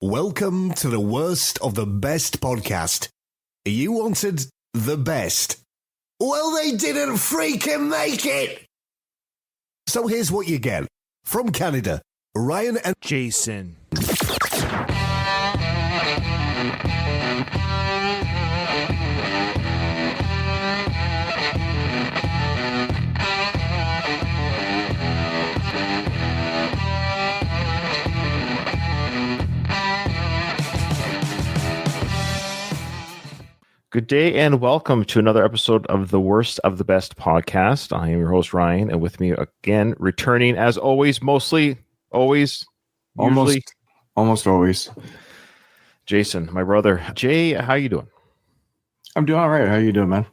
Welcome to the worst of the best podcast. You wanted the best. Well, they didn't freaking make it. So here's what you get. From Canada, Ryan and Jason. Good day and welcome to another episode of the Worst of the Best podcast. I am your host, Ryan, and with me again, returning as always, usually, almost always. Jason, my brother. Jay, how you doing? I'm doing all right. How you doing, man?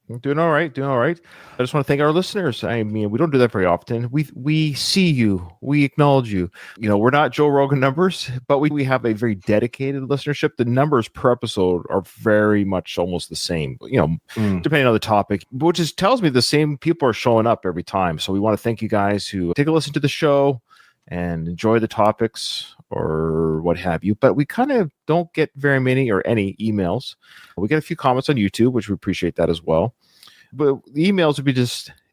I'm doing all right. I just want to thank our listeners. I mean, we don't do that very often. We see you. We acknowledge you. You know, we're not Joe Rogan numbers, but we have a very dedicated listenership. The numbers per episode are very much almost the same, depending on the topic, which tells me the same people are showing up every time. So we want to thank you guys who take a listen to the show and enjoy the topics or what have you. But we kind of don't get very many or any emails. We get a few comments on YouTube, which we appreciate that as well. But the emails would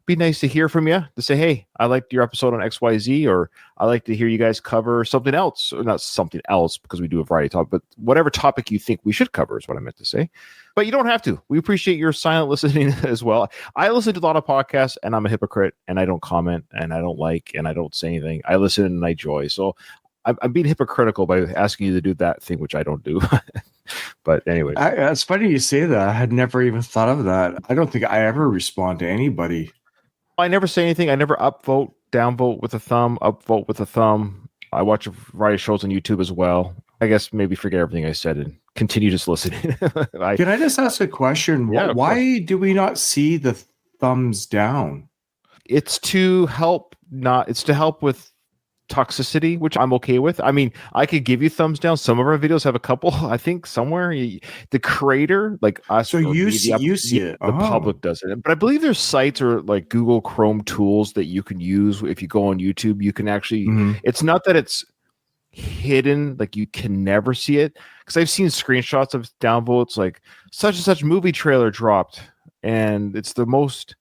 be nice to hear from you, to say, hey, I liked your episode on XYZ, or I like to hear you guys cover something else, or not something else because we do a variety of topics, but whatever topic you think we should cover is what I meant to say. But you don't have to. We appreciate your silent listening as well. I listen to a lot of podcasts and I'm a hypocrite and I don't comment and I don't like and I don't say anything. I listen and I enjoy. So I'm being hypocritical by asking you to do that thing, which I don't do. But anyway, it's funny you say that. I had never even thought of that. I don't think I ever respond to anybody. I never say anything. I never upvote, downvote with a thumb, upvote with a thumb. I watch a variety of shows on YouTube as well. I guess maybe forget everything I said and continue just listening. Can I just ask a question? Yeah, why do we not see the thumbs down? It's to help with toxicity, which I'm okay with. I mean, I could give you thumbs down. Some of our videos have a couple, I think, somewhere. The creator, like us, so you see it. The public does it. But I believe there's sites or like Google Chrome tools that you can use. If you go on YouTube, you can actually, it's not that it's hidden, like you can never see it. Because I've seen screenshots of downvotes, like such and such movie trailer dropped, and it's the most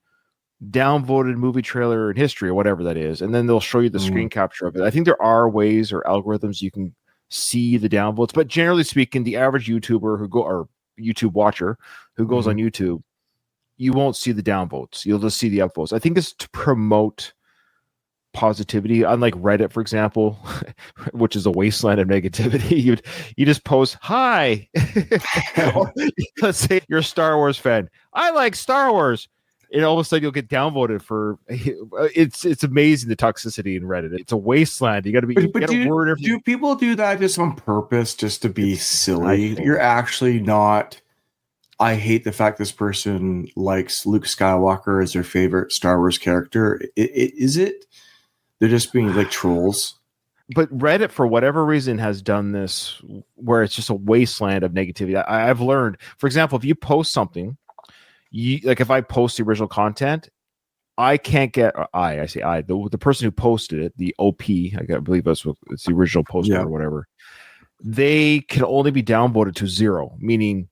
downvoted movie trailer in history or whatever that is, and then they'll show you the screen capture of it. I think there are ways or algorithms you can see the downvotes, but generally speaking, the average YouTuber or YouTube watcher who goes on YouTube, you won't see the downvotes. You'll just see the upvotes. I think it's to promote positivity, unlike Reddit, for example, which is a wasteland of negativity. You just post hi. Let's say you're a Star Wars fan. I like Star Wars. And all of a sudden you'll get downvoted for it's amazing, the toxicity in Reddit. It's a wasteland. You got to be. Do people do that just on purpose, just to be silly? You're actually not. I hate the fact this person likes Luke Skywalker as their favorite Star Wars character. Is it? They're just being like trolls. But Reddit, for whatever reason, has done this where it's just a wasteland of negativity. I've learned, for example, if you post something. Like if I post the original content, I can't get the person who posted it, the OP, I believe it's the original poster or whatever. They can only be downvoted to 0, meaning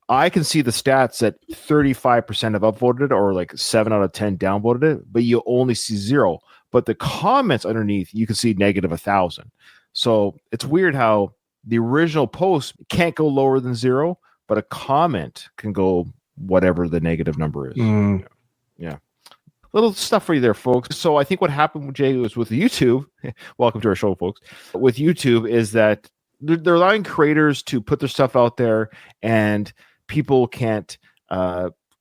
I can see the stats that 35% have upvoted it or like 7 out of 10 downvoted it, but you only see 0. But the comments underneath, you can see negative 1,000. So it's weird how the original post can't go lower than 0, but a comment can go whatever the negative number is. Yeah. Little stuff for you there, folks. So I think what happened with Jay was with YouTube. Welcome to our show, folks. With YouTube is that they're allowing creators to put their stuff out there and people can't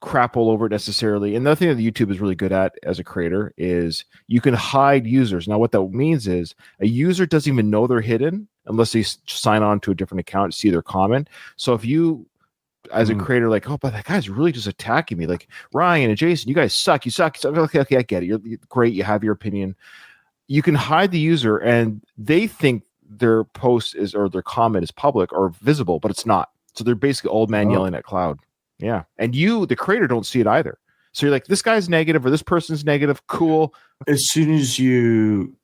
crap all over it necessarily. And the other thing that YouTube is really good at as a creator is you can hide users. Now, what that means is a user doesn't even know they're hidden unless they sign on to a different account, see their comment. So if you as a creator, like, oh, but that guy's really just attacking me. Like, Ryan and Jason, you guys suck. You suck. Okay, I get it. You're great. You have your opinion. You can hide the user, and they think their post is or their comment is public or visible, but it's not. So they're basically old man yelling at cloud. Yeah, and you, the creator, don't see it either. So you're like, this guy's negative or this person's negative. Cool. As soon as you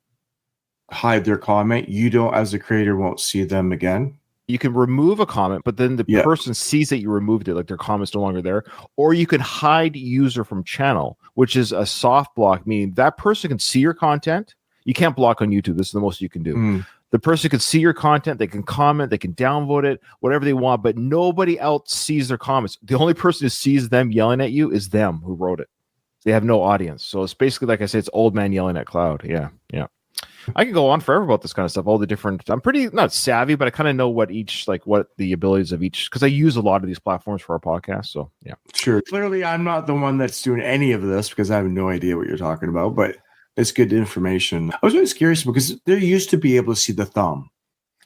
hide their comment, you don't, as a creator, won't see them again. You can remove a comment, but then the person sees that you removed it, like their comment's no longer there. Or you can hide user from channel, which is a soft block, meaning that person can see your content. You can't block on YouTube. This is the most you can do. The person can see your content, they can comment, they can downvote it, whatever they want, but nobody else sees their comments. The only person who sees them yelling at you is them who wrote it. They have no audience. So it's basically, like I said, it's old man yelling at cloud. Yeah. I can go on forever about this kind of stuff. All the different, I'm pretty not savvy, but I kind of know what the abilities of each, because I use a lot of these platforms for our podcast. So yeah. Sure. Clearly, I'm not the one that's doing any of this because I have no idea what you're talking about, but it's good information. I was always curious because there used to be able to see the thumb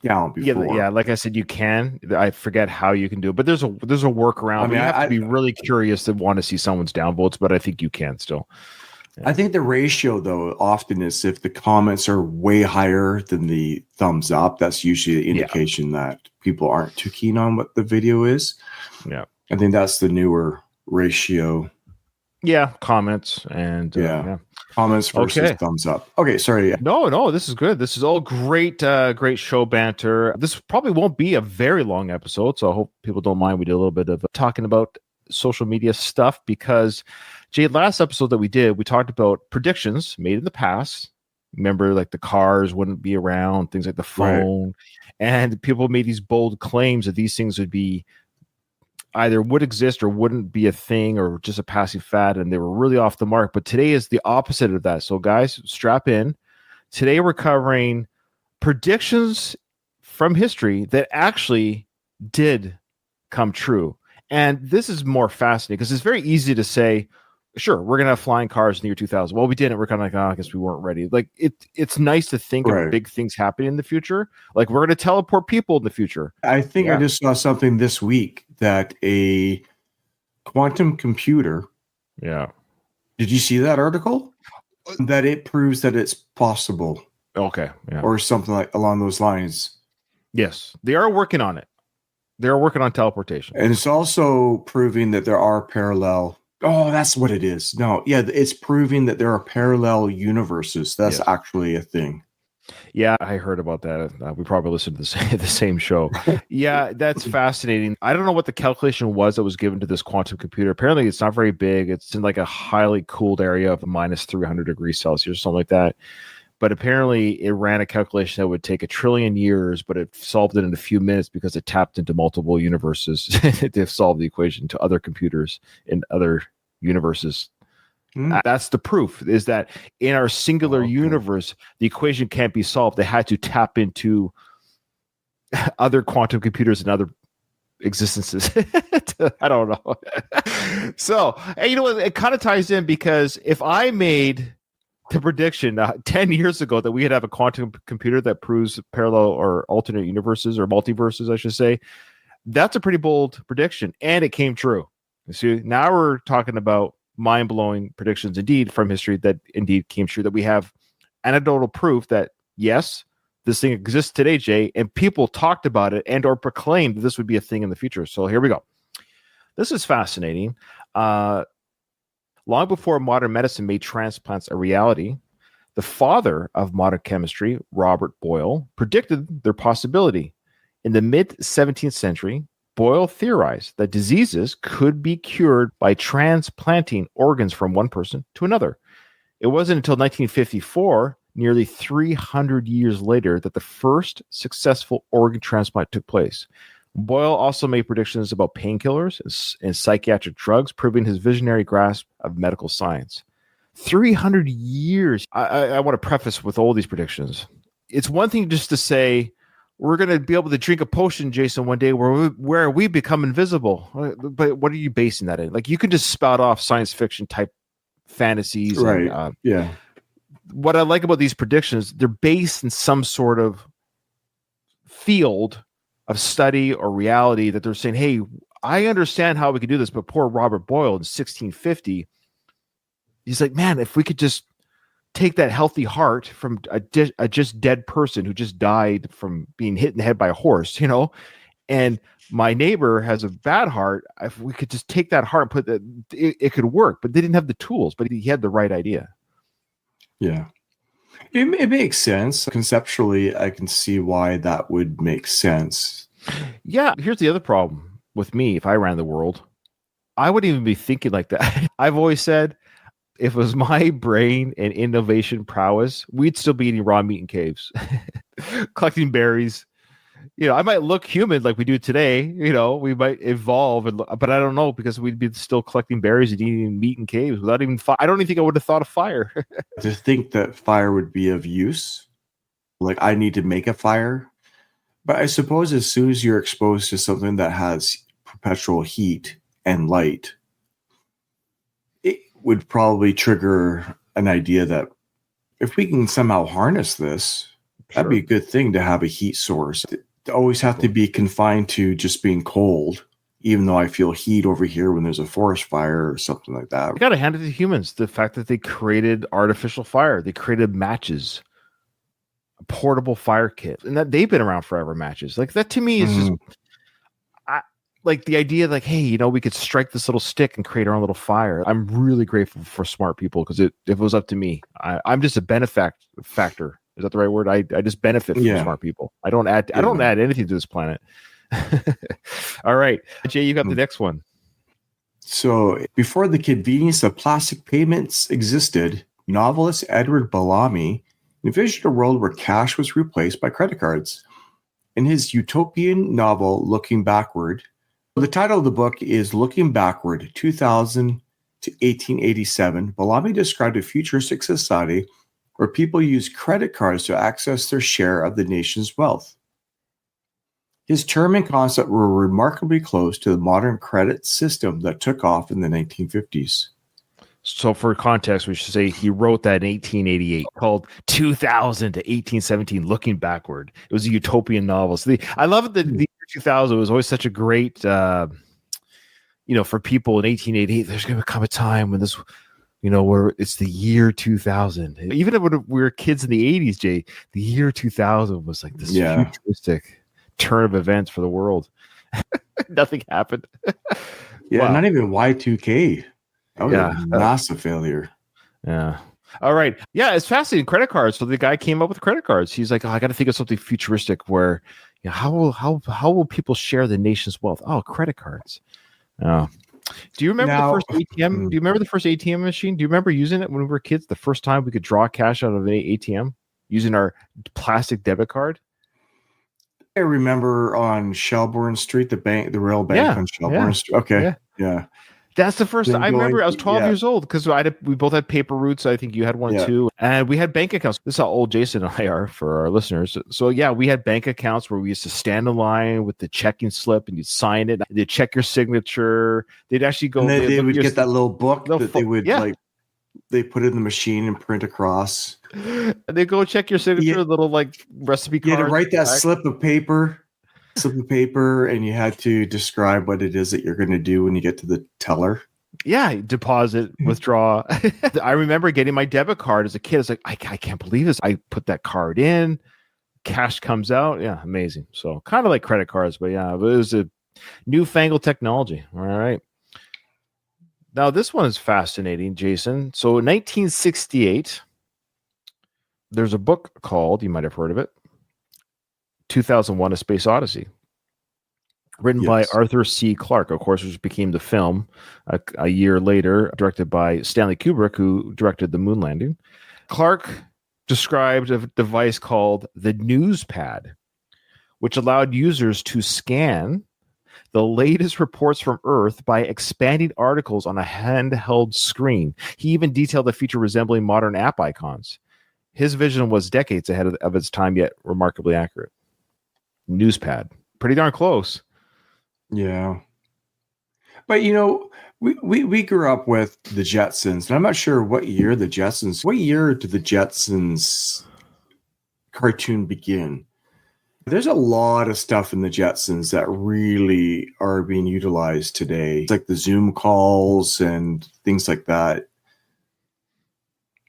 down before. Yeah. Like I said, you can. I forget how you can do it, but there's a workaround. I mean, you have to be really curious to want to see someone's downvotes, but I think you can still. I think the ratio, though, often is if the comments are way higher than the thumbs up, that's usually the indication that people aren't too keen on what the video is. Yeah. I think that's the newer ratio. Yeah. Comments and comments versus thumbs up. Okay. Sorry. No, this is good. This is all great, great show banter. This probably won't be a very long episode, so I hope people don't mind. We did a little bit of talking about social media stuff because Jade, last episode that we did, we talked about predictions made in the past. Remember, like the cars wouldn't be around, things like the phone. And people made these bold claims that these things would be either would exist or wouldn't be a thing or just a passing fad. And they were really off the mark. But today is the opposite of that. So guys, strap in. Today we're covering predictions from history that actually did come true. And this is more fascinating because it's very easy to say, sure, we're going to have flying cars in the year 2000. Well, we didn't. We're kind of like, I guess we weren't ready. Like it's nice to think of big things happening in the future. Like we're going to teleport people in the future. I think I just saw something this week that a quantum computer. Yeah. Did you see that article? That it proves that it's possible. Okay. Yeah. Or something like along those lines. Yes. They are working on it. They're working on teleportation. And it's also proving that there are parallel. Oh, that's what it is. No, yeah, it's proving that there are parallel universes. That's actually a thing. Yeah, I heard about that. We probably listened to the same show. Yeah, that's fascinating. I don't know what the calculation was that was given to this quantum computer. Apparently, it's not very big. It's in like a highly cooled area of minus 300 degrees Celsius or something like that. But apparently, it ran a calculation that would take 1 trillion years, but it solved it in a few minutes because it tapped into multiple universes to solve the equation to other computers in other universes. That's the proof, is that in our singular universe, the equation can't be solved. They had to tap into other quantum computers and other existences. I don't know. So, and you know what? It kind of ties in because if I made the prediction 10 years ago that we could have a quantum computer that proves parallel or alternate universes or multiverses, I should say, that's a pretty bold prediction. And it came true. See, now we're talking about mind-blowing predictions indeed from history that indeed came true, that we have anecdotal proof that, yes, this thing exists today, Jay, and people talked about it and or proclaimed that this would be a thing in the future. So here we go. This is fascinating. Long before modern medicine made transplants a reality, the father of modern chemistry, Robert Boyle, predicted their possibility. In the mid-17th century, Boyle theorized that diseases could be cured by transplanting organs from one person to another. It wasn't until 1954, nearly 300 years later, that the first successful organ transplant took place. Boyle also made predictions about painkillers and psychiatric drugs, proving his visionary grasp of medical science. 300 years. I want to preface with all these predictions. It's one thing just to say, we're going to be able to drink a potion, Jason, one day where we become invisible. But what are you basing that in? Like, you can just spout off science fiction type fantasies. Right. And, what I like about these predictions, they're based in some sort of field of study or reality that they're saying, hey, I understand how we could do this, but poor Robert Boyle in 1650, he's like, man, if we could just take that healthy heart from a just dead person who just died from being hit in the head by a horse, and my neighbor has a bad heart, if we could just take that heart and put that, it could work. But they didn't have the tools, but he had the right idea. Yeah. It makes sense. Conceptually, I can see why that would make sense. Yeah, here's the other problem with me. If I ran the world, I wouldn't even be thinking like that. I've always said, if it was my brain and innovation prowess, we'd still be eating raw meat in caves, collecting berries. I might look human like we do today. We might evolve, but I don't know, because we'd be still collecting berries and eating meat in caves without even I don't even think I would have thought of fire. To think that fire would be of use, like I need to make a fire. But I suppose as soon as you're exposed to something that has perpetual heat and light, it would probably trigger an idea that if we can somehow harness this, that'd be a good thing to have a heat source. To always have to be confined to just being cold, even though I feel heat over here when there's a forest fire or something like that. You got to hand it to humans. The fact that they created artificial fire, they created matches, a portable fire kit, and that they've been around forever. Matches like that to me is just like the idea, like, hey, we could strike this little stick and create our own little fire. I'm really grateful for smart people, because if it was up to me, I'm just a benefactor. Is that the right word? I just benefit from smart people. I don't add anything to this planet. All right, Jay, you got the next one. So before the convenience of plastic payments existed, novelist Edward Bellamy envisioned a world where cash was replaced by credit cards. In his utopian novel, Looking Backward, the title of the book is Looking Backward, 2000 to 1887. Bellamy described a futuristic society where people use credit cards to access their share of the nation's wealth. His term and concept were remarkably close to the modern credit system that took off in the 1950s. So for context, we should say he wrote that in 1888, called 2000 to 1817, Looking Backward. It was a utopian novel. So I love it that the year 2000 was always such a great, for people in 1888, there's going to come a time when this, where it's the year 2000. Even when we were kids in the 80s, Jay, the year 2000 was like this futuristic turn of events for the world. Nothing happened. Wow. Not even Y2K. That was a massive failure. Yeah. All right. Yeah, it's fascinating. Credit cards. So the guy came up with credit cards. He's like, I got to think of something futuristic where, how will people share the nation's wealth? Oh, credit cards. Do you remember the first ATM? Do you remember the first ATM machine? Do you remember using it when we were kids? The first time we could draw cash out of an ATM using our plastic debit card? I remember on Shelbourne Street, the Royal Bank on Shelbourne Street. Okay. Yeah. That's the first time. I remember I was 12 years old, because we both had paper routes. I think you had one too. And we had bank accounts. This is how old Jason and I are for our listeners. So we had bank accounts where we used to stand in line with the checking slip and you'd sign it. They'd check your signature. They'd actually go. And then they would get that little book that they would they put in the machine and print across. They go check your signature, little recipe card. You had to write that slip of paper, and you had to describe what it is that you're going to do when you get to the teller. Yeah, deposit, withdraw. I remember getting my debit card as a kid. It's like, I can't believe this. I put that card in, cash comes out. Yeah, amazing. So kind of like credit cards, but yeah, it was a newfangled technology. All right. Now, this one is fascinating, Jason. So in 1968, there's a book called, you might have heard of it, 2001: A Space Odyssey, written by Arthur C. Clarke, of course, which became the film a year later, directed by Stanley Kubrick, who directed the moon landing. Clarke described a device called the News Pad, which allowed users to scan the latest reports from Earth by expanding articles on a handheld screen. He even detailed a feature resembling modern app icons. His vision was decades ahead of its time, yet remarkably accurate. Newspad. Pretty darn close. Yeah. But, we grew up with the Jetsons, and I'm not sure what year did the Jetsons cartoon begin? There's a lot of stuff in the Jetsons that really are being utilized today. It's like the Zoom calls and things like that.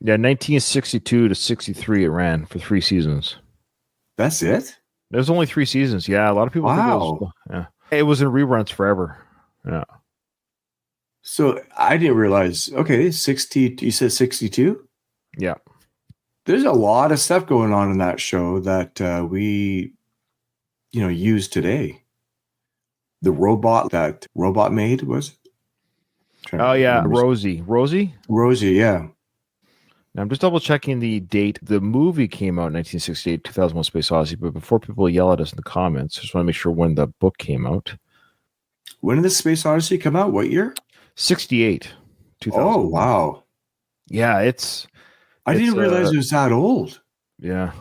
Yeah, 1962 to 63 it ran for 3 seasons. That's it? There's only 3 seasons. Yeah, a lot of people think it was in reruns forever. Yeah. So I didn't realize, 60, you said 62? Yeah. There's a lot of stuff going on in that show that we, use today. The robot that robot made was. Oh yeah, Rosie. Rosie, yeah. Now, I'm just double checking the date. The movie came out in 1968, 2001 Space Odyssey. But before people yell at us in the comments, I just want to make sure when the book came out. When did the Space Odyssey come out? What year? 68. 2000. Oh, wow. Yeah, I didn't realize it was that old. Yeah.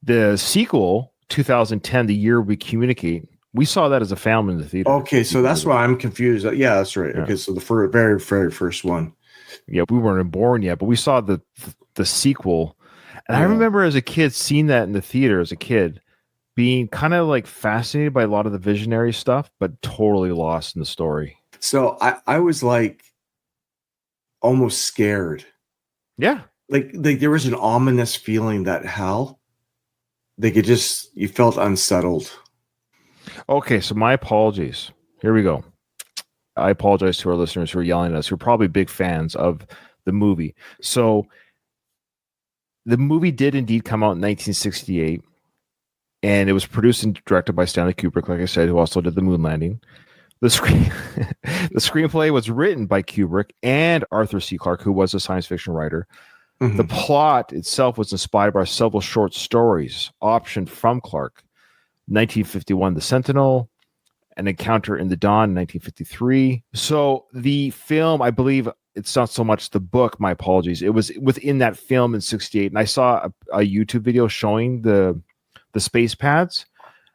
The sequel, 2010, The Year We Communicate, we saw that as a film in the theater. Okay, so that's why I'm confused. Yeah, that's right. Yeah. Okay, so the very, very first one. Yeah, we weren't born yet, but we saw the sequel. And I remember as a kid seeing that in the theater as a kid, being kind of like fascinated by a lot of the visionary stuff, but totally lost in the story. So I was like almost scared. Yeah. Like there was an ominous feeling that hell, you felt unsettled. Okay, so my apologies. Here we go. I apologize to our listeners who are yelling at us, who are probably big fans of the movie. So the movie did indeed come out in 1968, and it was produced and directed by Stanley Kubrick, like I said, who also did the moon landing. The screenplay was written by Kubrick and Arthur C. Clarke, who was a science fiction writer. Mm-hmm. The plot itself was inspired by several short stories optioned from Clarke. 1951, The Sentinel, An Encounter in the Dawn, 1953. So the film, I believe it's not so much the book, my apologies. It was within that film in 68. And I saw a YouTube video showing the space pads.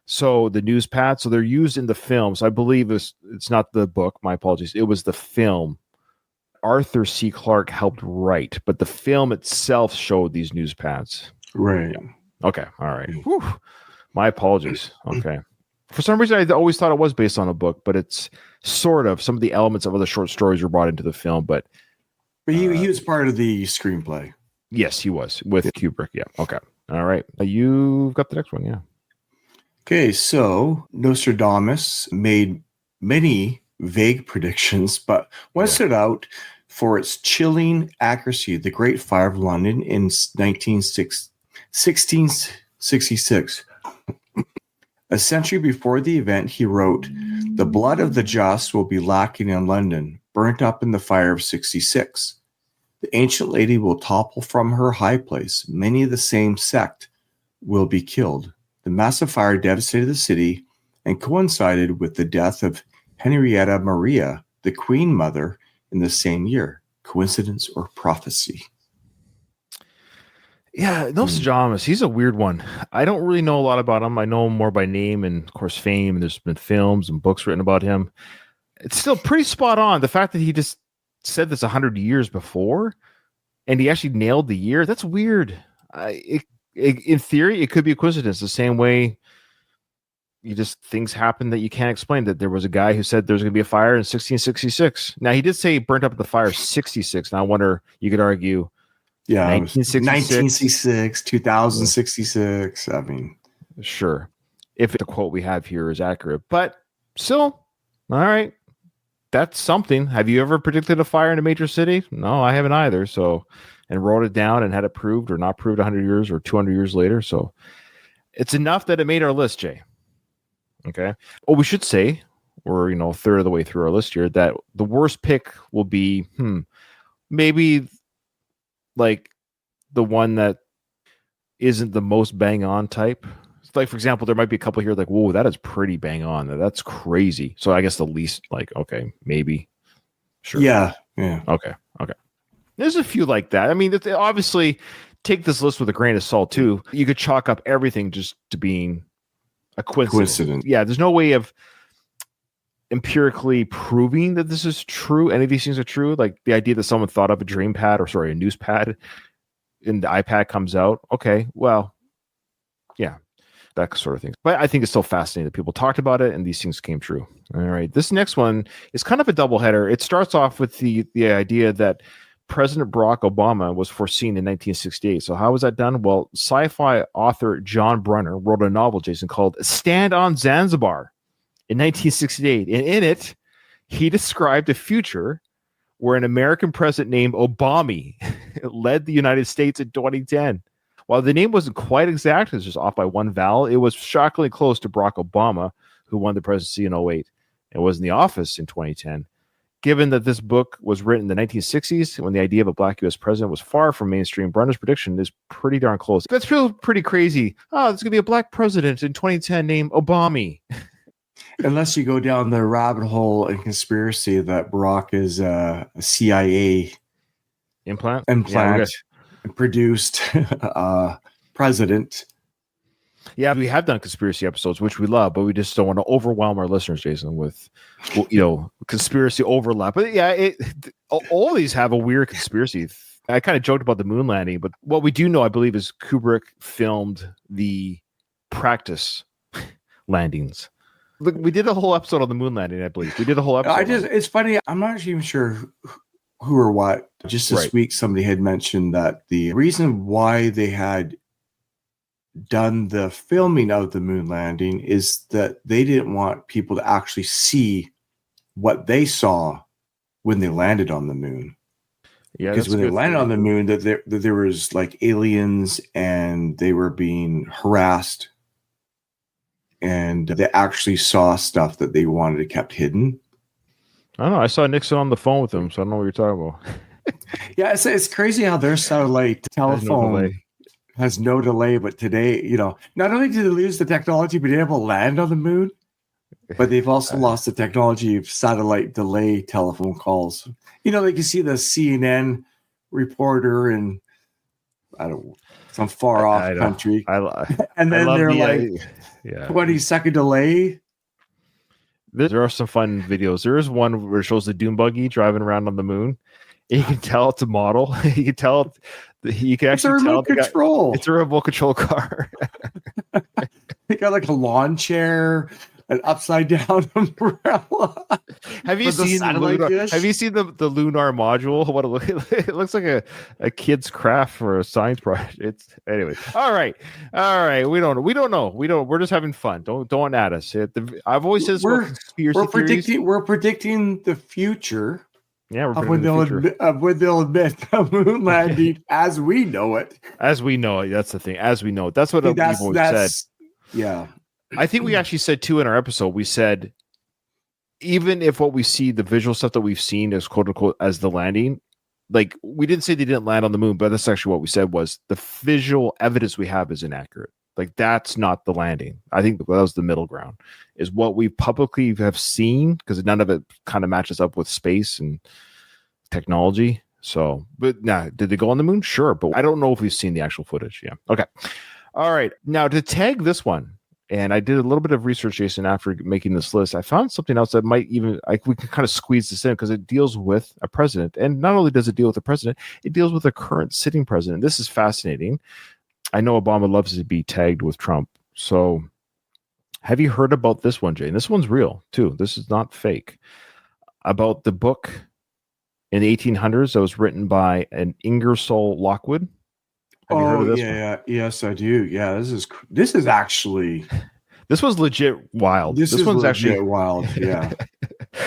So the news pads, so they're used in the film. So I believe it's not the book, my apologies. It was the film. Arthur C. Clarke helped write, but the film itself showed these news pads. Right. Okay. All right. Whew. My apologies. Okay. For some reason, I always thought it was based on a book, but it's sort of. Some of the elements of other short stories were brought into the film, but he was part of the screenplay. Yes, he was with Kubrick. Yeah. Okay. All right. You've got the next one. Yeah. Okay. So Nostradamus made many vague predictions, but one stood out for its chilling accuracy. The Great Fire of London in 1666. A century before the event, he wrote, "The blood of the just will be lacking in London, burnt up in the fire of 66. The ancient lady will topple from her high place. Many of the same sect will be killed." The massive fire devastated the city and coincided with the death of Henrietta Maria, the Queen Mother, in the same year. Coincidence or prophecy? Yeah, Nostradamus, he's a weird one. I don't really know a lot about him. I know him more by name and, of course, fame. There's been films and books written about him. It's still pretty spot on. The fact that he just said this 100 years before and he actually nailed the year, that's weird. In theory, it could be a coincidence the same way things happen that you can't explain. That there was a guy who said there's going to be a fire in 1666. Now, he did say burnt up at the fire 66. Now, I wonder, you could argue, 1966, 2066. I mean, sure, if the quote we have here is accurate, but still, all right, that's something. Have you ever predicted a fire in a major city? No, I haven't either. So, and wrote it down and had it proved or not proved 100 years or 200 years later. So, it's enough that it made our list, Jay. Okay. Well, we should say we're a third of the way through our list here that the worst pick will be maybe like the one that isn't the most bang on type. Like, for example, there might be a couple here like, whoa, that is pretty bang on. That's crazy. So I guess the least, like, okay, maybe. Sure. Yeah. Okay. There's a few like that. I mean, obviously, take this list with a grain of salt too. You could chalk up everything just to being a coincidence. Yeah, there's no way of empirically proving that this is true. Any of these things are true. Like the idea that someone thought up a a news pad, and the iPad comes out. Okay, well, yeah, that sort of thing. But I think it's still fascinating that people talked about it and these things came true. All right, this next one is kind of a doubleheader. It starts off with the idea that President Barack Obama was foreseen in 1968. So how was that done? Well, sci-fi author John Brunner wrote a novel, Jason, called Stand on Zanzibar in 1968. And in it, he described a future where an American president named Obama led the United States in 2010. While the name wasn't quite exact, it was just off by one vowel, it was shockingly close to Barack Obama, who won the presidency in 2008 and was in the office in 2010. Given that this book was written in the 1960s, when the idea of a black U.S. president was far from mainstream, Brunner's prediction is pretty darn close. That's pretty crazy. Oh, there's going to be a black president in 2010 named Obama. Unless you go down the rabbit hole in conspiracy that Barack is a CIA implant and produced president. Yeah, we have done conspiracy episodes, which we love, but we just don't want to overwhelm our listeners, Jason, with conspiracy overlap. But yeah, all these have a weird conspiracy. I kind of joked about the moon landing, but what we do know, I believe, is Kubrick filmed the practice landings. Look, we did a whole episode on the moon landing, I believe. We did a whole episode. It's funny. I'm not even sure who or what. Just this week, somebody had mentioned that the reason why they had done the filming of the moon landing is that they didn't want people to actually see what they saw when they landed on the moon. Yeah, because when they landed on the moon, that there was like aliens and they were being harassed, and they actually saw stuff that they wanted to kept hidden. I don't know. I saw Nixon on the phone with him, so I don't know what you're talking about. Yeah, it's crazy how their satellite telephone has no delay, but today, not only did they lose the technology, but they're able to land on the moon, but they've also lost the technology of satellite delay telephone calls. Like you see the CNN reporter in, I don't know, some far off country. And then they're like 20-second delay. There are some fun videos. There is one where it shows the dune buggy driving around on the moon. You can tell it's a model. You can tell it's a remote control. It's a remote control car. They got like a lawn chair, an upside down umbrella. Have you seen the lunar module? What it looks like a kid's craft for a science project. Anyway. All right. We don't know. We're just having fun. Don't at us. I've always said we're predicting the future. Yeah, of when they'll admit the moon landing as we know it. As we know it. That's the thing. As we know it. That's what we've always said. Yeah. I think we actually said too in our episode, we said, even if what we see, the visual stuff that we've seen is quote unquote as the landing, like we didn't say they didn't land on the moon, but that's actually what we said was the visual evidence we have is inaccurate. Like that's not the landing. I think that was the middle ground is what we publicly have seen because none of it kind of matches up with space and technology. So, but did they go on the moon? Sure. But I don't know if we've seen the actual footage. Yeah. Okay. All right. Now to tag this one, and I did a little bit of research, Jason, after making this list. I found something else that might even, we can kind of squeeze this in because it deals with a president. And not only does it deal with the president, it deals with a current sitting president. This is fascinating. I know Obama loves to be tagged with Trump. So have you heard about this one, Jay? And this one's real, too. This is not fake. About the book in the 1800s that was written by an Ingersoll Lockwood. Have you heard of this one? Yes, I do. Yeah, this is actually... This was legit wild. This one's actually wild, yeah.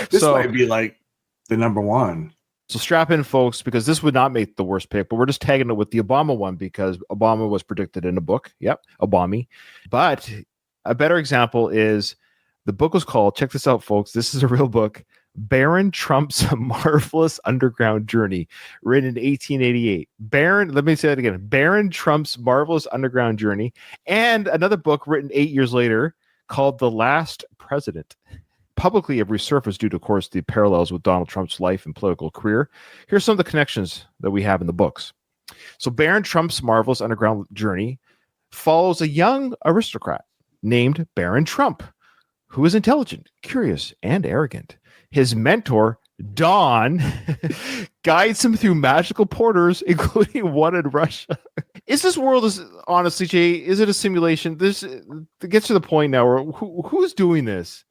This might be like the number one. So strap in, folks, because this would not make the worst pick, but we're just tagging it with the Obama one because Obama was predicted in a book. Yep, Obama. But a better example is the book was called, check this out, folks, this is a real book, Baron Trump's Marvelous Underground Journey, written in 1888. Let me say that again. Baron Trump's Marvelous Underground Journey, and another book written 8 years later called The Last President. Publicly have resurfaced due to, of course, the parallels with Donald Trump's life and political career. Here's some of the connections that we have in the books. So Baron Trump's Marvelous Underground Journey follows a young aristocrat named Baron Trump, who is intelligent, curious, and arrogant. His mentor, Don, guides him through magical portals, including one in Russia. Honestly, Jay, is it a simulation? It gets to the point now where who's doing this?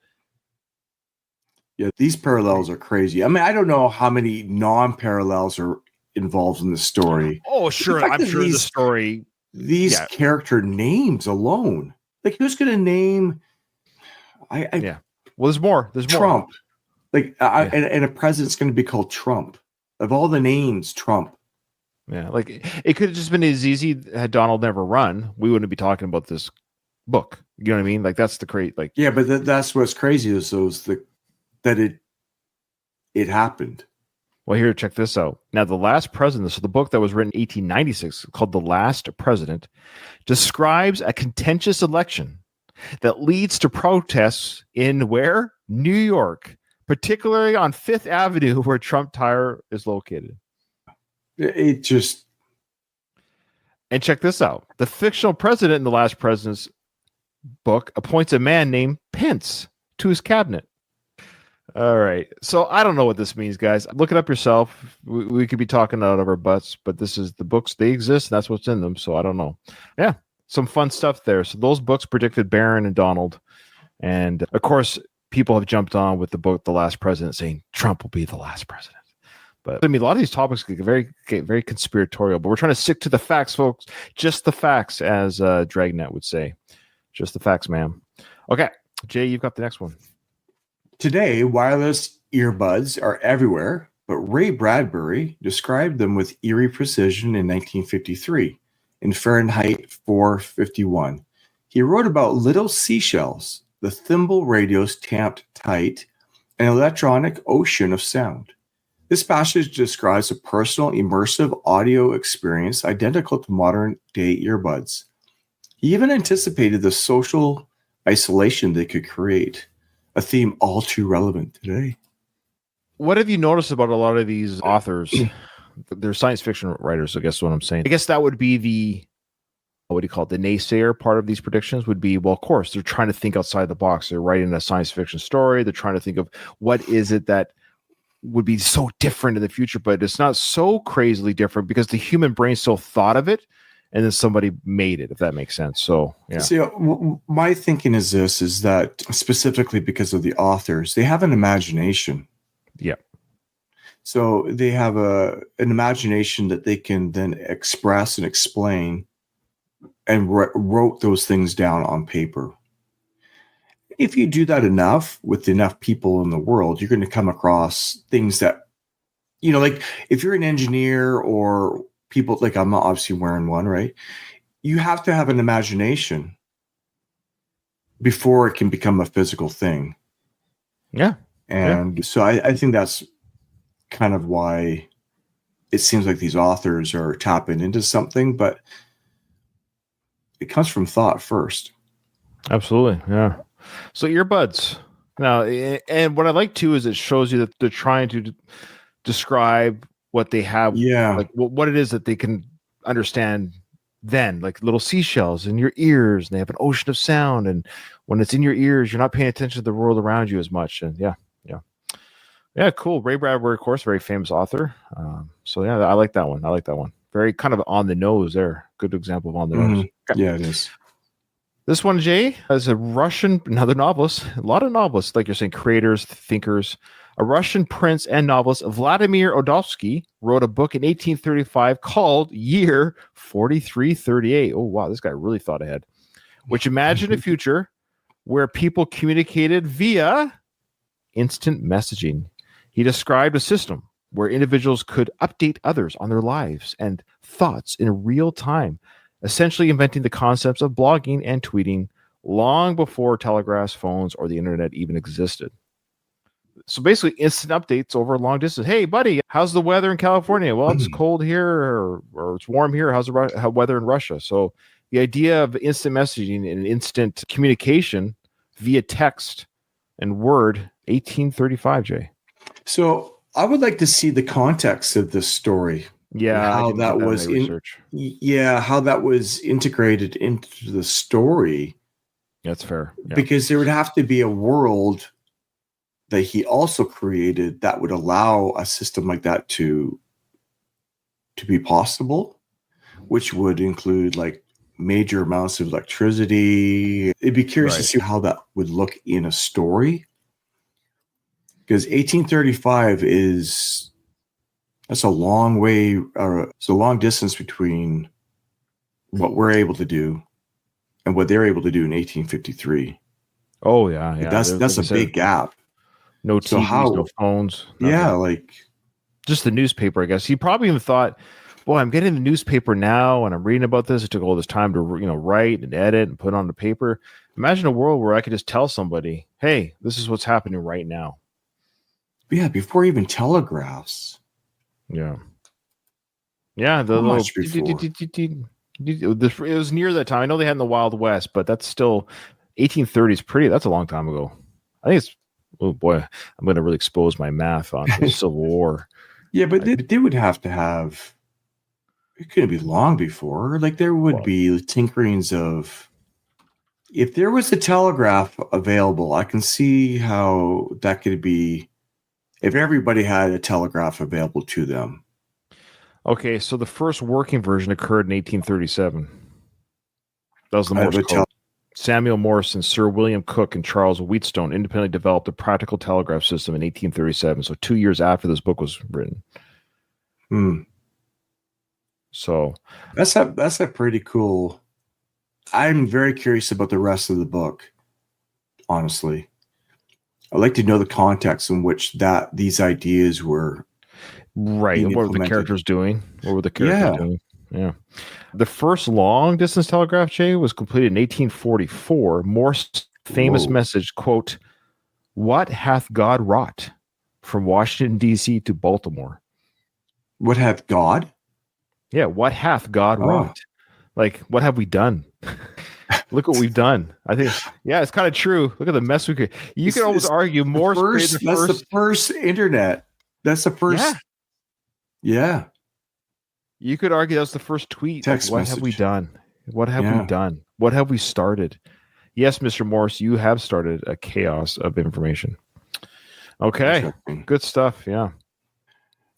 Yeah, these parallels are crazy. I mean, I don't know how many non-parallels are involved in the story. Oh, sure. I'm sure the story. These character names alone. Like, who's going to name... Well, there's more. Trump. And a president's going to be called Trump. Of all the names, Trump. Yeah, like it could have just been as easy had Donald never run. We wouldn't be talking about this book. You know what I mean? Like that's the great like. Yeah, but that's what's crazy is that it happened. Well, here, check this out. Now, The Last President, so the book that was written in 1896 called The Last President, describes a contentious election that leads to protests in where? New York, particularly on Fifth Avenue, where Trump Tower is located. It just... And check this out. The fictional president in The Last President's book appoints a man named Pence to his cabinet. All right. So I don't know what this means, guys. Look it up yourself. We could be talking out of our butts, but this is the books. They exist, and that's what's in them. So I don't know. Yeah, some fun stuff there. So those books predicted Barron and Donald. And, of course, people have jumped on with the book The Last President saying Trump will be the last president. But I mean, a lot of these topics get very conspiratorial, but we're trying to stick to the facts, folks. Just the facts, as Dragnet would say. Just the facts, ma'am. Okay. Jay, you've got the next one. Today, wireless earbuds are everywhere, but Ray Bradbury described them with eerie precision in 1953 in Fahrenheit 451. He wrote about little seashells, the thimble radios tamped tight, an electronic ocean of sound. This passage describes a personal, immersive audio experience identical to modern-day earbuds. He even anticipated the social isolation they could create. A theme all too relevant today. What have you noticed about a lot of these authors? They're science fiction writers, I guess is what I'm saying. I guess that would be the, what do you call it? The naysayer part of these predictions would be, well, of course, they're trying to think outside the box. They're writing a science fiction story. They're trying to think of what is it that would be so different in the future, but it's not so crazily different because the human brain still thought of it. And then somebody made it, if that makes sense. So, yeah. See, my thinking is that specifically because of the authors, they have an imagination. Yeah. So they have an imagination that they can then express and explain and wrote those things down on paper. If you do that enough with enough people in the world, you're going to come across things that, like if you're an engineer or people, like I'm not obviously wearing one, right? You have to have an imagination before it can become a physical thing. Yeah. And so I think that's kind of why it seems like these authors are tapping into something, but it comes from thought first. Absolutely. Yeah. So earbuds. Now, and what I like too is it shows you that they're trying to describe what they have, like what it is that they can understand then, like little seashells in your ears, and they have an ocean of sound. And when it's in your ears, you're not paying attention to the world around you as much. And yeah, cool. Ray Bradbury, of course, very famous author. So yeah, I like that one. Very kind of on the nose there. Good example of on the nose. Okay. Yeah, it is. This one, Jay, is another novelist. A lot of novelists, like you're saying, creators, thinkers. A Russian prince and novelist, Vladimir Odovsky, wrote a book in 1835 called Year 4338. Oh, wow, this guy really thought ahead. Which imagined a future where people communicated via instant messaging. He described a system where individuals could update others on their lives and thoughts in real time, essentially inventing the concepts of blogging and tweeting long before telegraphs, phones, or the internet even existed. So basically instant updates over a long distance. Hey, buddy, how's the weather in California? Well, it's cold here or it's warm here. How's the weather in Russia? So the idea of instant messaging and instant communication via text and word, 1835, Jay. So I would like to see the context of this story. Yeah, how that was how that was integrated into the story. That's fair. Yeah. Because there would have to be a world that he also created that would allow a system like that to be possible, which would include like major amounts of electricity. It'd be curious to see how that would look in a story. Because 1835 that's a long way, it's a long distance between what we're able to do and what they're able to do in 1853. Oh yeah. That's a big gap. No TVs, no phones. Yeah, like just the newspaper, I guess. He probably even thought, boy, I'm getting the newspaper now and I'm reading about this. It took all this time to, write and edit and put on the paper. Imagine a world where I could just tell somebody, hey, this is what's happening right now. Yeah, before even telegraphs. Yeah. Yeah, the little it was near that time. I know they had in the Wild West, but that's still 1830s. That's a long time ago. I think it's, oh boy, I'm going to really expose my math on the Civil War. Yeah, but they would have to have, it couldn't be long before. Like there would be tinkerings of, if there was a telegraph available, I can see how that could be, if everybody had a telegraph available to them. Okay, so the first working version occurred in 1837. That was the Morse code. Samuel Morse and Sir William Cooke and Charles Wheatstone independently developed a practical telegraph system in 1837, so 2 years after this book was written. So that's a pretty cool. I'm very curious about the rest of the book, honestly. I'd like to know the context in which these ideas were right. What were the characters doing? Yeah. The first long distance telegraph, Jay, was completed in 1844. Morse's famous message, quote, "What hath God wrought?" from Washington, D.C. to Baltimore. What hath God? Yeah, what hath God wrought? Like, what have we done? Look what we've done. I think, it's kind of true. Look at the mess we could. You can always argue Morse created the first. That's the first internet. That's the first. Yeah. You could argue that's the first tweet. Text what message. Have we done? What have we done? What have we started? Yes, Mr. Morse, you have started a chaos of information. Okay. Good stuff. Yeah.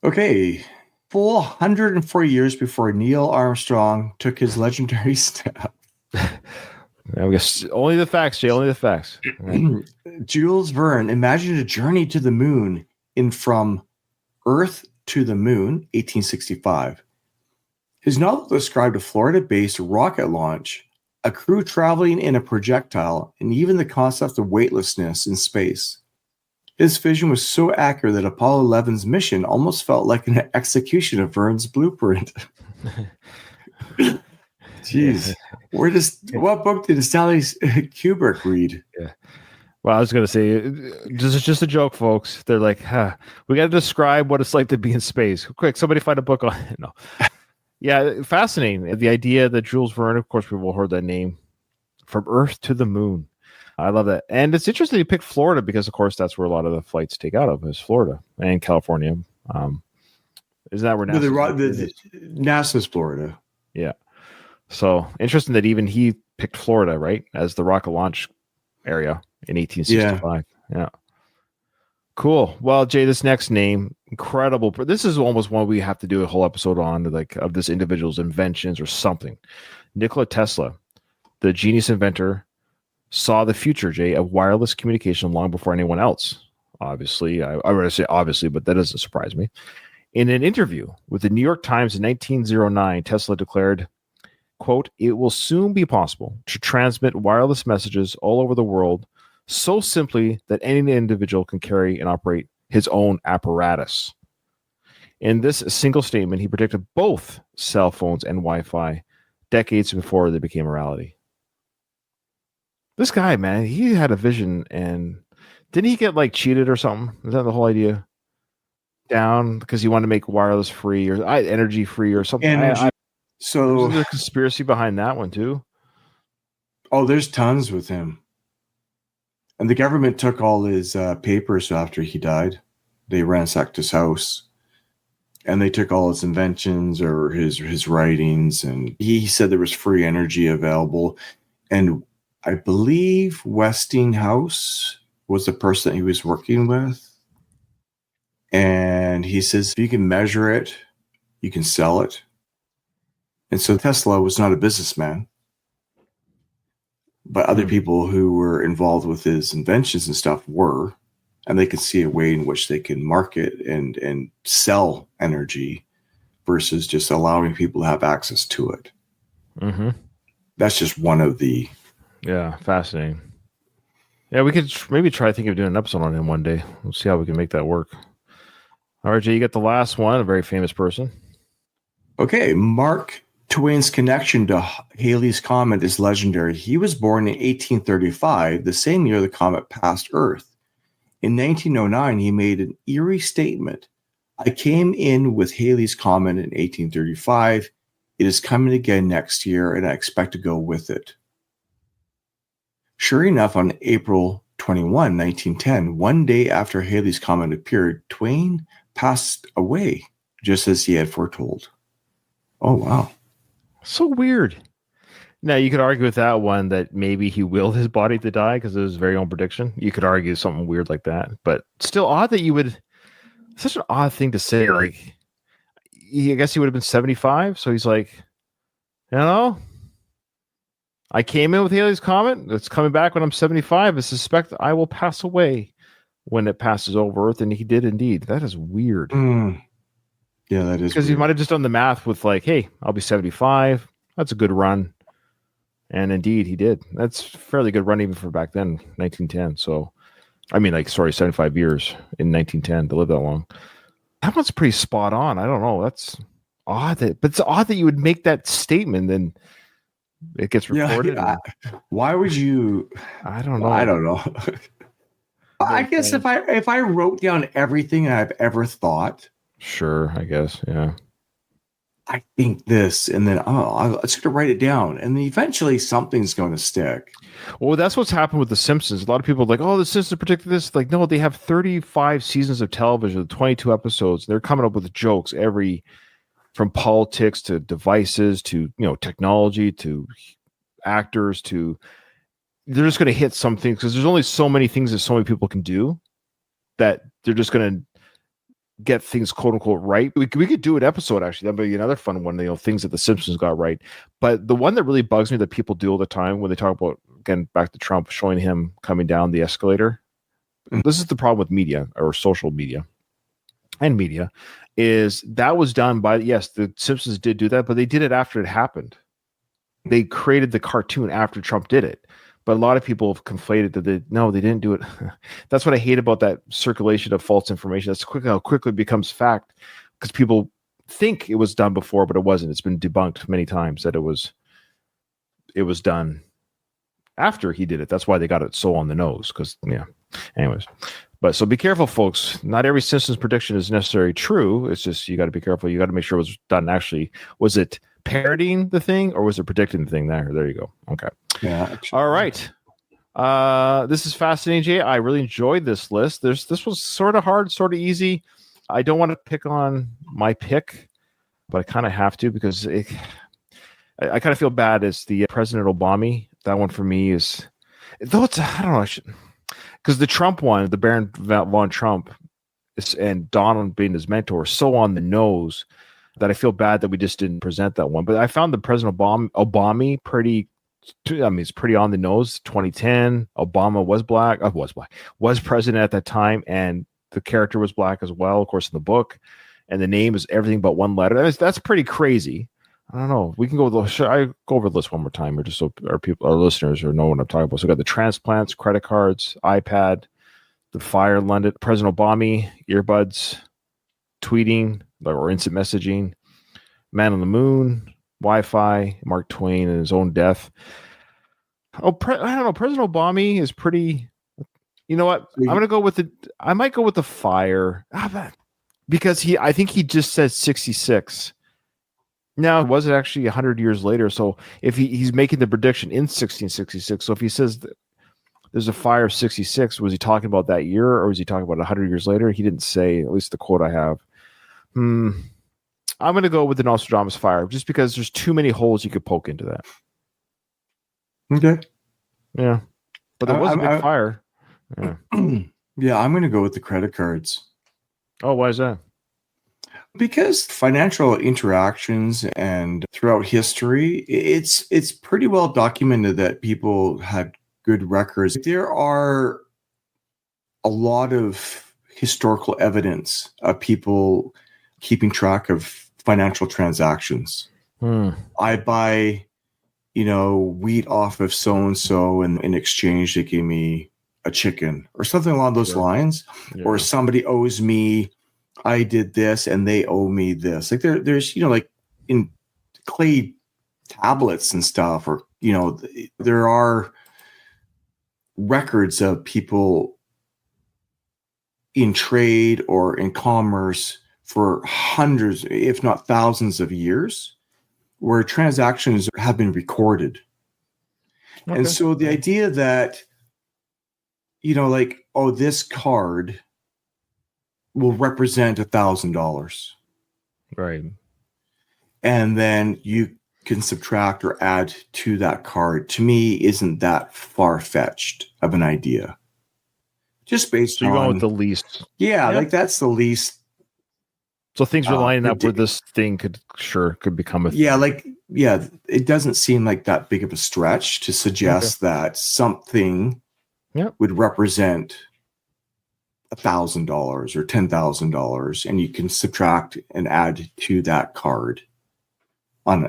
Okay. Full 104 years before Neil Armstrong took his legendary step. I guess only the facts, Jay. Only the facts. Right. Jules Verne imagined a journey to the moon in From Earth to the Moon, 1865. His novel described a Florida-based rocket launch, a crew traveling in a projectile, and even the concept of weightlessness in space. His vision was so accurate that Apollo 11's mission almost felt like an execution of Verne's blueprint. Jeez. What book did Stanley Kubrick read? Yeah. Well, I was going to say, this is just a joke, folks. They're like, we got to describe what it's like to be in space. Quick, somebody find a book on it. No. Yeah, fascinating. The idea that Jules Verne, of course, people heard that name, From Earth to the Moon. I love that. And it's interesting you picked Florida because, of course, that's where a lot of the flights take out of is Florida and California. Isn't that where NASA's Florida? Yeah. So interesting that even he picked Florida, right, as the rocket launch area in 1865. Yeah. Cool. Well, Jay, this next name, incredible. This is almost one we have to do a whole episode on, like of this individual's inventions or something. Nikola Tesla, the genius inventor, saw the future, Jay, of wireless communication long before anyone else. Obviously, I would say obviously, but that doesn't surprise me. In an interview with the New York Times in 1909, Tesla declared, quote, "It will soon be possible to transmit wireless messages all over the world so simply that any individual can carry and operate his own apparatus." In this single statement, he predicted both cell phones and Wi-Fi decades before they became a reality. This guy, man, he had a vision, and didn't he get like cheated or something? Is that the whole idea? Down because he wanted to make wireless free or energy free or something. So there's a conspiracy behind that one too. Oh, there's tons with him. And the government took all his papers after he died. They ransacked his house. And they took all his inventions or his writings. And he said there was free energy available. And I believe Westinghouse was the person that he was working with. And he says, if you can measure it, you can sell it. And so Tesla was not a businessman. But other people who were involved with his inventions and stuff were. And they could see a way in which they can market and sell energy versus just allowing people to have access to it. Mm-hmm. That's just one of the... Yeah, fascinating. Yeah, we could maybe try thinking of doing an episode on him one day. We'll see how we can make that work. RJ, you got the last one, a very famous person. Okay, Mark Twain's connection to Halley's Comet is legendary. He was born in 1835, the same year the comet passed Earth. In 1909, he made an eerie statement. I came in with Halley's Comet in 1835. It is coming again next year, and I expect to go with it. Sure enough, on April 21, 1910, one day after Halley's Comet appeared, Twain passed away, just as he had foretold. Oh, wow. So weird. Now, you could argue with that one that maybe he willed his body to die because it was his very own prediction. You could argue something weird like that, but still odd that you would. Such an odd thing to say. Like, I guess he would have been 75. So he's like, I came in with Halley's Comet. It's coming back when I'm 75. I suspect I will pass away when it passes over Earth. And he did indeed. That is weird. Yeah, that is because he might have just done the math with like, hey, I'll be 75. That's a good run. And indeed, he did. That's a fairly good run even for back then, 1910. So, 75 years in 1910 to live that long. That one's pretty spot on. I don't know. That's odd. But it's odd that you would make that statement and it gets recorded. Yeah, why would you? I don't know. I don't know. I guess if I wrote down everything I've ever thought. Sure, I guess. Yeah. I think this, and then I'm just going to write it down, and then eventually something's going to stick. Well, that's what's happened with The Simpsons. A lot of people are like, "Oh, The Simpsons predicted this." Like, no, they have 35 seasons of television, 22 episodes. They're coming up with jokes from politics to devices to technology to actors to. They're just going to hit some things because there's only so many things that so many people can do that they're just going to get things quote unquote right. We could do an episode actually. That'd be another fun one. Things that The Simpsons got right. But the one that really bugs me that people do all the time when they talk about, again, back to Trump showing him coming down the escalator. This is the problem with media or social media and media is that was done by, yes, The Simpsons did do that, but they did it after it happened. They created the cartoon after Trump did it. But a lot of people have conflated that they didn't do it. That's what I hate about that circulation of false information. That's how quickly it becomes fact because people think it was done before, but it wasn't. It's been debunked many times that it was done after he did it. That's why they got it so on the nose. Because anyways. But so be careful, folks. Not every Simpsons prediction is necessarily true. It's just you got to be careful. You got to make sure it was done actually. Was it parodying the thing or was it predicting the thing? There you go. Okay. Yeah. All right. This is fascinating, Jay. I really enjoyed this list. This was sort of hard, sort of easy. I don't want to pick on my pick, but I kind of have to because I kind of feel bad as the President Obama. That one for me is, though it's, I don't know, because the Trump one, the Baron von Trump, and Donald being his mentor, so on the nose that I feel bad that we just didn't present that one. But I found the President Obama pretty. It's pretty on the nose. 2010, Obama was president at that time, and the character was black as well, of course, in the book. And the name is everything but one letter. That's pretty crazy. I don't know. We can go. Should I go over the list one more time, or just so our listeners know what I'm talking about? So we got the transplants, credit cards, iPad, the fire in London, President Obama, earbuds, tweeting or instant messaging, man on the moon, Wi-Fi, Mark Twain and his own death. I don't know. President Obama is pretty. You know what? I'm gonna go with I might go with the fire because I think he just said 66. Now, was it actually 100 years later? So if he's making the prediction in 1666, so if he says that there's a fire of 66, was he talking about that year or was he talking about 100 years later? He didn't say. At least the quote I have. I'm going to go with the Nostradamus fire just because there's too many holes you could poke into that. Okay. Yeah. But there was a big fire. Yeah. Yeah, I'm going to go with the credit cards. Oh, why is that? Because financial interactions and throughout history, it's pretty well documented that people had good records. There are a lot of historical evidence of people keeping track of financial transactions. I buy, wheat off of so-and-so, and in exchange, they gave me a chicken or something along those lines. Yeah. Or somebody owes me I did this and they owe me this. Like there's, like in clay tablets and stuff, or, there are records of people in trade or in commerce for hundreds, if not thousands of years, where transactions have been recorded. Okay. And so the idea that, this card will represent $1,000. Right. And then you can subtract or add to that card, to me, isn't that far-fetched of an idea. Just based on... you're going with the least. Yeah, like that's the least. So things are lining up where this thing could become a thing. Yeah, it doesn't seem like that big of a stretch to suggest that something would represent $1,000 or $10,000, and you can subtract and add to that card on,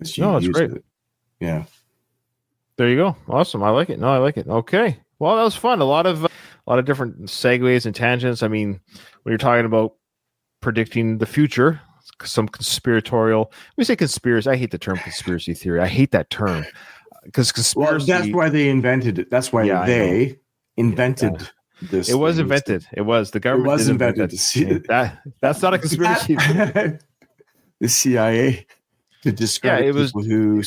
as you use great. it. Yeah. There you go. Awesome. I like it. No, I like it. Okay. Well, that was fun. A lot of different segues and tangents. I mean, when you're talking about predicting the future, some conspiratorial. We say conspiracy. I hate the term conspiracy theory. I hate that term because conspiracy. Well, that's why they invented it. That's why they invented this. It was invented. It was the government. It was invented. That's not a conspiracy. The CIA to discredit people who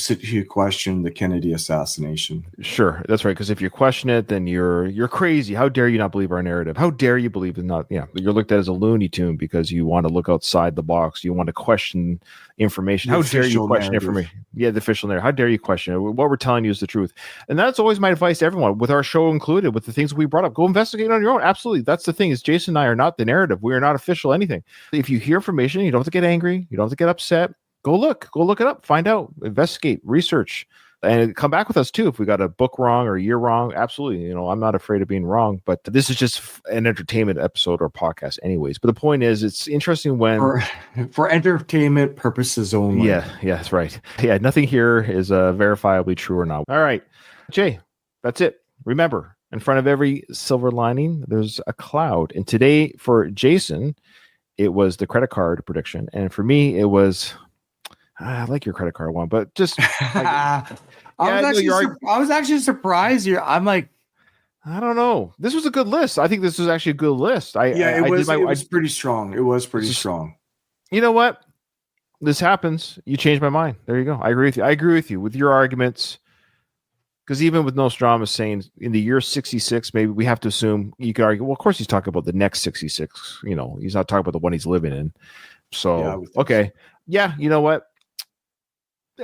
questioned the Kennedy assassination. Sure, that's right. Because if you question it, then you're crazy. How dare you not believe our narrative? How dare you believe in not? Yeah, you're looked at as a Looney Tune because you want to look outside the box. You want to question information. How dare you question information? Yeah, the official narrative. How dare you question it? What we're telling you is the truth, and that's always my advice to everyone, with our show included, with the things we brought up. Go investigate on your own. Absolutely, that's the thing. Is Jason and I are not the narrative. We are not official anything. If you hear information, you don't have to get angry. You don't have to get upset. Go look it up, find out, investigate, research, and come back with us too. If we got a book wrong or a year wrong, absolutely. I'm not afraid of being wrong, but this is just an entertainment episode or podcast anyways. But the point is, it's interesting when for entertainment purposes only. Yeah, that's right. Yeah, nothing here is verifiably true or not. All right, Jay, that's it. Remember, in front of every silver lining, there's a cloud. And today for Jason, it was the credit card prediction. And for me, it was... I like your credit card one, but just I was actually surprised. I'm like, I don't know. This was a good list. I think this was actually a good list. It was pretty strong. It was pretty strong. You know what? This happens. You changed my mind. There you go. I agree with you with your arguments. Because even with Nostradamus saying in the year 66, maybe we have to assume, you could argue, well, of course he's talking about the next 66. He's not talking about the one he's living in. So, okay. Yeah, you know what?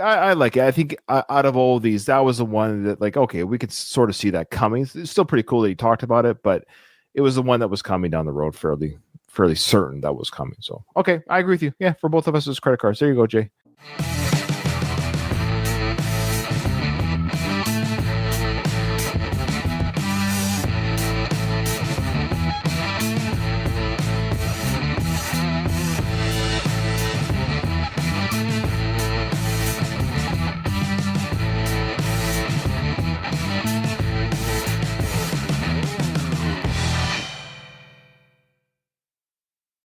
I like it. I think out of all of these, that was the one that, like, okay, we could sort of see that coming. It's still pretty cool that he talked about it, but it was the one that was coming down the road fairly certain that was coming. So, okay, I agree with you. Yeah, for both of us, it's credit cards. There you go, Jay.